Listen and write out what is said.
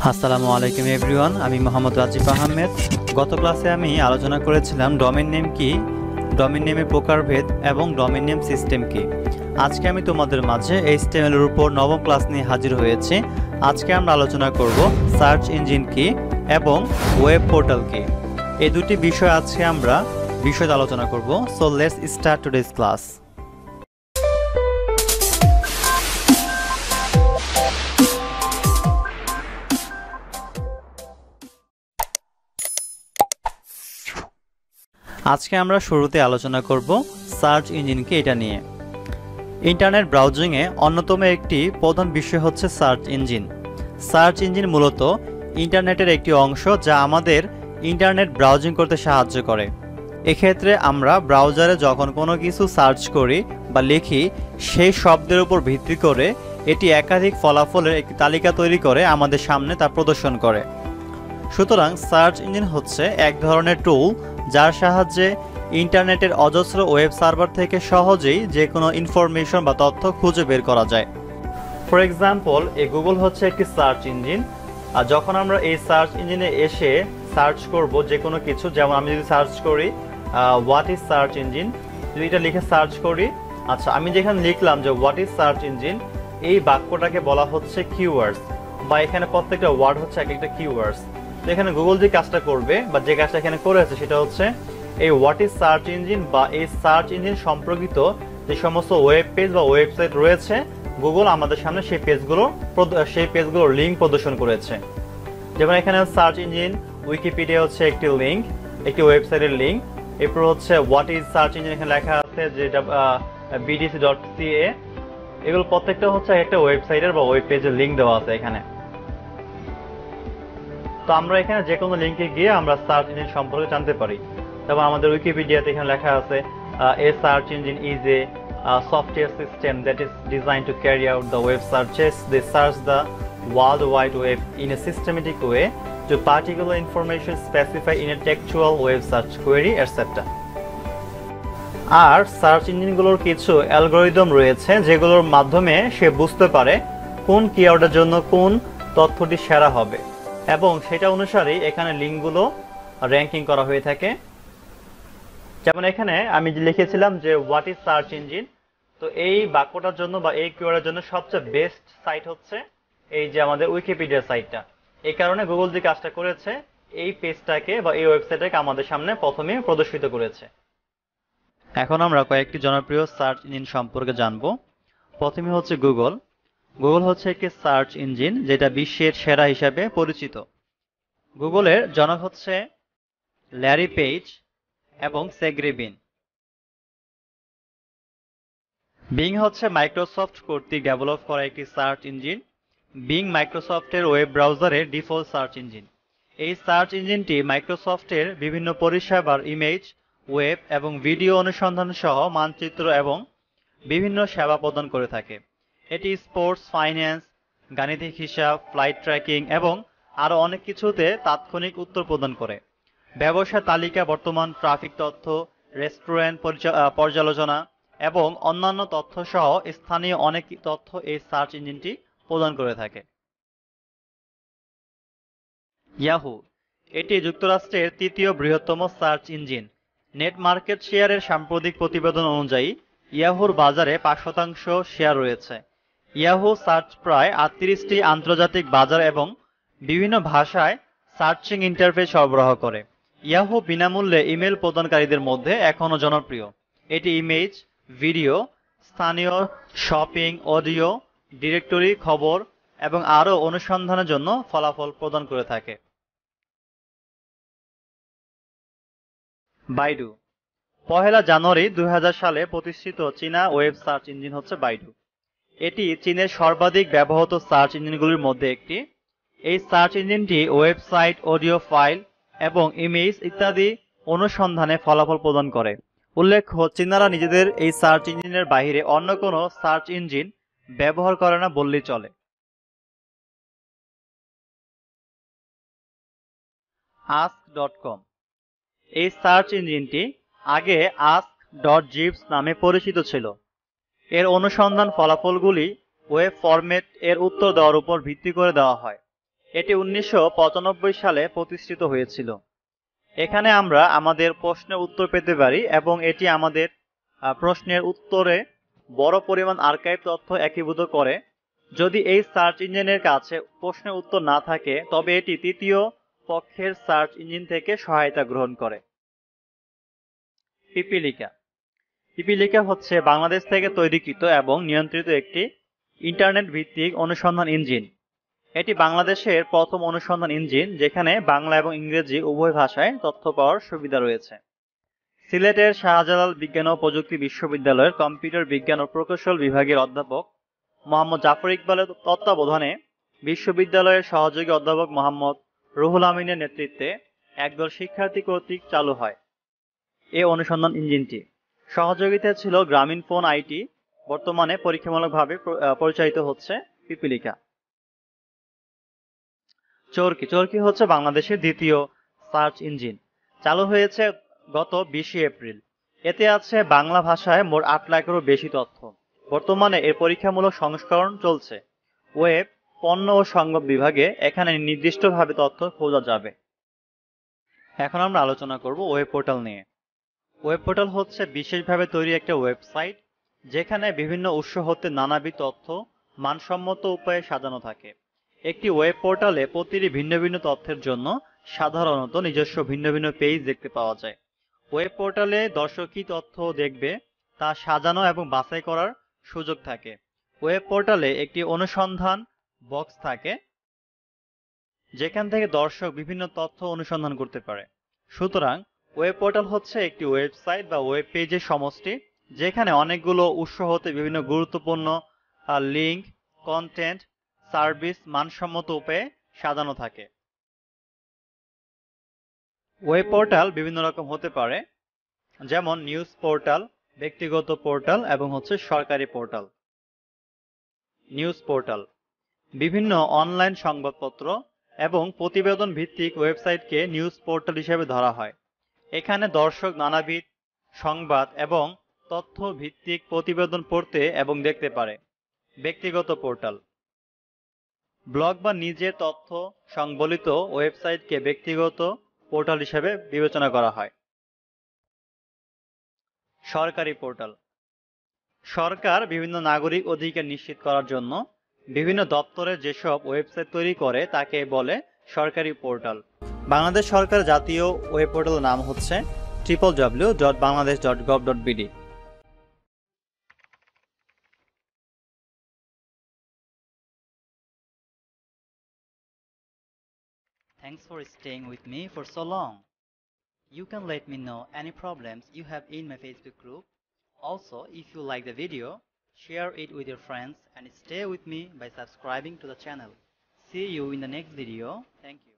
আসসালামু আলাইকুম এভরিওয়ান, আমি মোহাম্মদ রাজিব আহমেদ। গত ক্লাসে আমি আলোচনা করেছিলাম ডোমেইন নেম কি, ডোমেইন নেমের প্রকারভেদ এবং ডোমেইন নেম সিস্টেম কি। আজকে আমি তোমাদের মাঝে HTML এর উপর নবম ক্লাস নিয়ে হাজির হয়েছি। আজকে আমরা আলোচনা করব সার্চ ইঞ্জিন কি এবং ওয়েব পোর্টাল কি। এই দুটি বিষয় আজকে আমরা বিশদে আলোচনা করব। So let's start today's class. আজকে আমরা শুরুতে আলোচনা করব সার্চ ইঞ্জিন কি এটা নিয়ে। ইন্টারনেট ব্রাউজিংয়ে অন্যতম একটি প্রধান বিষয় হচ্ছে সার্চ ইঞ্জিন। সার্চ ইঞ্জিন মূলত ইন্টারনেটের একটি অংশ যা আমাদের ইন্টারনেট ব্রাউজিং করতে সাহায্য করে। এক্ষেত্রে আমরা ব্রাউজারে যখন কোনো কিছু সার্চ করি বা লিখি, সেই শব্দের উপর ভিত্তি করে এটি একাধিক ফলাফলের একটি তালিকা তৈরি করে আমাদের সামনে তা প্রদর্শন করে। সুতরাং সার্চ ইঞ্জিন হচ্ছে এক ধরনের টুল যার সাহায্যে ইন্টারনেটের অজস্র ওয়েব সার্ভার থেকে সহজেই যে কোনো ইনফরমেশন বা তথ্য খুঁজে বের করা যায়। ফর এক্সাম্পল, এই গুগল হচ্ছে একটি সার্চ ইঞ্জিন। আর যখন আমরা এই সার্চ ইঞ্জিনে এসে সার্চ করব যে কোনো কিছু, যেমন আমি যদি সার্চ করি হোয়াট ইজ সার্চ ইঞ্জিন, যদি এটা লিখে সার্চ করি, আচ্ছা আমি যেখানে লিখলাম যে হোয়াট ইজ সার্চ ইঞ্জিন, এই বাক্যটাকে বলা হচ্ছে কিওয়ার্ডস, বা এখানে প্রত্যেকটা ওয়ার্ড হচ্ছে এক একটা কিওয়ার্ডস। তো এখানে গুগল যে কাজটা করবে বা যে কাজটা এখানে করেছে সেটা হচ্ছে এই হোয়াট ইজ সার্চ ইঞ্জিন বা এই সার্চ ইঞ্জিন সম্পর্কিত যে সমস্ত ওয়েব পেজ বা ওয়েবসাইট রয়েছে, গুগল আমাদের সামনে সেই পেজগুলোর লিঙ্ক প্রদর্শন করেছে। যেমন এখানে সার্চ ইঞ্জিন উইকিপিডিয়া হচ্ছে একটি লিঙ্ক, একটি ওয়েবসাইটের লিঙ্ক। এরপর হচ্ছে হোয়াট ইজ সার্চ ইঞ্জিন, এখানে লেখা আছে যেটা bdc.ca। এগুলো প্রত্যেকটা হচ্ছে একটা ওয়েবসাইটের বা ওয়েব পেজের লিঙ্ক দেওয়া আছে এখানে। তো আমরা এখানে যে কোনো লিঙ্কে গিয়ে আমরা সার্চ ইঞ্জিন সম্পর্কে জানতে পারি। যেমন আমাদের উইকিপিডিয়াতে এখানে লেখা আছে a search engine is a software system that is designed to carry out the web searches. They search the world wide web in a systematic way to particular information specified in a textual web search query, etc. R search ইঞ্জিনগুলোর কিছু algorithm রয়েছে যেগুলোর মাধ্যমে সে বুঝতে পারে কোন কিওয়ার্ডের জন্য কোন তথ্যটি সেরা হবে, এবং সেটা অনুসারেই এখানে লিঙ্কগুলো র্যাঙ্কিং করা হয়ে থাকে। যেমন এখানে আমি লিখেছিলাম যে হোয়াট ইজ সার্চ ইঞ্জিন, তো এই বাক্যটার জন্য বা এই কিওয়ার্ডের জন্য সবচেয়ে বেস্ট সাইট হচ্ছে এই যে আমাদের উইকিপিডিয়া সাইটটা। এই কারণে গুগল যে কাজটা করেছে, এই পেজটাকে বা এই ওয়েবসাইটটাকে আমাদের সামনে প্রথমে প্রদর্শিত করেছে। এখন আমরা কয়েকটি জনপ্রিয় সার্চ ইঞ্জিন সম্পর্কে জানব। প্রথমে হচ্ছে গুগল। গুগল হচ্ছে একটি সার্চ ইঞ্জিন যেটা বিশ্বের সেরা হিসাবে পরিচিত। গুগলের জনক হচ্ছে ল্যারি পেজ এবং সেগ্রি বিন। বিং হচ্ছে মাইক্রোসফট কর্তৃক ডেভেলপ করা একটি সার্চ ইঞ্জিন। বিং মাইক্রোসফটের ওয়েব ব্রাউজারের ডিফল্ট সার্চ ইঞ্জিন। এই সার্চ ইঞ্জিনটি মাইক্রোসফটের বিভিন্ন পরিষেবার ইমেজ, ওয়েব এবং ভিডিও অনুসন্ধান সহ মানচিত্র এবং বিভিন্ন সেবা প্রদান করে থাকে। এটি স্পোর্টস, ফাইন্যান্স, গাণিতিক হিসাব, ফ্লাইট ট্র্যাকিং এবং আরও অনেক কিছুতে তাৎক্ষণিক উত্তর প্রদান করে। ব্যবসা তালিকা, বর্তমান ট্রাফিক তথ্য, রেস্টুরেন্ট পর্যালোচনা এবং অন্যান্য তথ্য সহ স্থানীয় অনেক তথ্য এই সার্চ ইঞ্জিনটি প্রদান করে থাকে। ইয়াহু, এটি যুক্তরাষ্ট্রের তৃতীয় বৃহত্তম সার্চ ইঞ্জিন। নেট মার্কেট শেয়ারের সাম্প্রতিক প্রতিবেদন অনুযায়ী ইয়াহুর বাজারে 5% শেয়ার রয়েছে। ইয়াহু সার্চ প্রায় 38টি আন্তর্জাতিক বাজার এবং বিভিন্ন ভাষায় সার্চিং ইন্টারফেস সরবরাহ করে। ইয়াহু বিনামূল্যে ইমেল প্রদানকারীদের মধ্যে এখনও জনপ্রিয়। এটি ইমেজ, ভিডিও, স্থানীয় শপিং, অডিও, ডিরেক্টরি, খবর এবং আরও অনুসন্ধানের জন্য ফলাফল প্রদান করে থাকে। বাইডু, 1 জানুয়ারি 2000 সালে প্রতিষ্ঠিত চীনা ওয়েব সার্চ ইঞ্জিন হচ্ছে বাইডু। এটি চীনের সর্বাধিক ব্যবহৃত সার্চ ইঞ্জিনগুলির মধ্যে একটি। এই সার্চ ইঞ্জিনটি ওয়েবসাইট, অডিও ফাইল এবং ইমেজ ইত্যাদি অনুসন্ধানে ফলাফল প্রদান করে। উল্লেখ্য, চীনারা নিজেদের এই সার্চ ইঞ্জিনের বাইরে অন্য কোনো সার্চ ইঞ্জিন ব্যবহার করে না বললেই চলে। ask.com, এই সার্চ ইঞ্জিনটি আগে ask.jeeves নামে পরিচিত ছিল। এর অনুসন্ধান ফলাফলগুলি ওয়েব ফরম্যাট এর উত্তর দেওয়ার উপর ভিত্তি করে দেওয়া হয়। এটি 1995 সালে প্রতিষ্ঠিত হয়েছিল। এখানে আমরা আমাদের প্রশ্নের উত্তর পেতে পারি এবং এটি আমাদের প্রশ্নের উত্তরে বড় পরিমাণ আর্কাইভ তথ্য একীভূত করে। যদি এই সার্চ ইঞ্জিনের কাছে প্রশ্নের উত্তর না থাকে তবে এটি তৃতীয় পক্ষের সার্চ ইঞ্জিন থেকে সহায়তা গ্রহণ করে। পিপিলিকা। পিপিলিকা হচ্ছে বাংলাদেশ থেকে তৈরিকৃত এবং নিয়ন্ত্রিত একটি ইন্টারনেট ভিত্তিক অনুসন্ধান ইঞ্জিন। এটি বাংলাদেশের প্রথম অনুসন্ধান ইঞ্জিন যেখানে বাংলা এবং ইংরেজি উভয় ভাষায় তথ্য পাওয়ার সুবিধা রয়েছে। সিলেটের শাহজালাল বিজ্ঞান ও প্রযুক্তি বিশ্ববিদ্যালয়ের কম্পিউটার বিজ্ঞান ও প্রকৌশল বিভাগের অধ্যাপক মোহাম্মদ জাফর ইকবালের তত্ত্বাবধানে বিশ্ববিদ্যালয়ের সহযোগী অধ্যাপক মোহাম্মদ রুহুল আমিনের নেতৃত্বে একদল শিক্ষার্থী কর্তৃক চালু হয় এই অনুসন্ধান ইঞ্জিনটি। সহযোগিতা ছিল গ্রামীণ ফোন আইটি, বর্তমানে পরীক্ষামূলকভাবে পরিচালিত হচ্ছে পিপিলিকা। চরকি। চরকি হচ্ছে বাংলাদেশের দ্বিতীয় সার্চ ইঞ্জিন, চালু হয়েছে গত 20 এপ্রিল। এতে আছে বাংলা ভাষায় মোট 8 লাখেরও বেশি তথ্য। বর্তমানে এর পরীক্ষামূলক সংস্করণ চলছে। ওয়েব, পণ্য ও সংবাদ বিভাগে এখানে নির্দিষ্টভাবে তথ্য খোঁজা যাবে। এখন আমরা আলোচনা করব ওয়েব পোর্টাল নিয়ে। ওয়েব পোর্টাল হচ্ছে বিশেষভাবে তৈরি একটা ওয়েবসাইট যেখানে বিভিন্ন উৎস হতে নানাবিধ তথ্য মানসম্মত উপায়ে সাজানো থাকে। একটি ওয়েব পোর্টালে প্রতিটি ভিন্ন ভিন্ন তথ্যের জন্য সাধারণত নিজস্ব ভিন্ন ভিন্ন পেজ দেখতে পাওয়া যায়। ওয়েব পোর্টালে দর্শক কী তথ্য দেখবে তা সাজানো এবং বাছাই করার সুযোগ থাকে। ওয়েব পোর্টালে একটি অনুসন্ধান বক্স থাকে যেখান থেকে দর্শক বিভিন্ন তথ্য অনুসন্ধান করতে পারে। সুতরাং ওয়েব পোর্টাল হচ্ছে একটি ওয়েবসাইট বা ওয়েব পেজের সমষ্টি যেখানে অনেকগুলো উৎস হতে বিভিন্ন গুরুত্বপূর্ণ লিঙ্ক, কন্টেন্ট, সার্ভিস মানসম্মত উপায়ে সাজানো থাকে। ওয়েব পোর্টাল বিভিন্ন রকম হতে পারে, যেমন নিউজ পোর্টাল, ব্যক্তিগত পোর্টাল এবং সরকারি পোর্টাল। নিউজ পোর্টাল বিভিন্ন অনলাইন সংবাদপত্র এবং প্রতিবেদন ভিত্তিক ওয়েবসাইটকে নিউজ পোর্টাল হিসেবে ধরা হয়। এখানে দর্শক নানাবিধ সংবাদ এবং তথ্য ভিত্তিক প্রতিবেদন পড়তে এবং দেখতে পারে। ব্যক্তিগত পোর্টাল ব্লগ বা নিজের তথ্য সংবলিত ওয়েবসাইটকে ব্যক্তিগত পোর্টাল হিসেবে বিবেচনা করা হয়। সরকারি পোর্টাল সরকার বিভিন্ন নাগরিক অধিকার নিশ্চিত করার জন্য বিভিন্ন দপ্তরের যেসব ওয়েবসাইট তৈরি করে তাকে বলে সরকারি পোর্টাল। বাংলাদেশ সরকার জাতীয় ওয়েব পোর্টালের নাম হচ্ছে www.bangladesh.gov.bd। Thanks for staying with me for so long. You can let me know any problems you have in my Facebook group. Also, if you like the video, share it with your friends and stay with me by subscribing to the channel. See you in the next video. Thank you.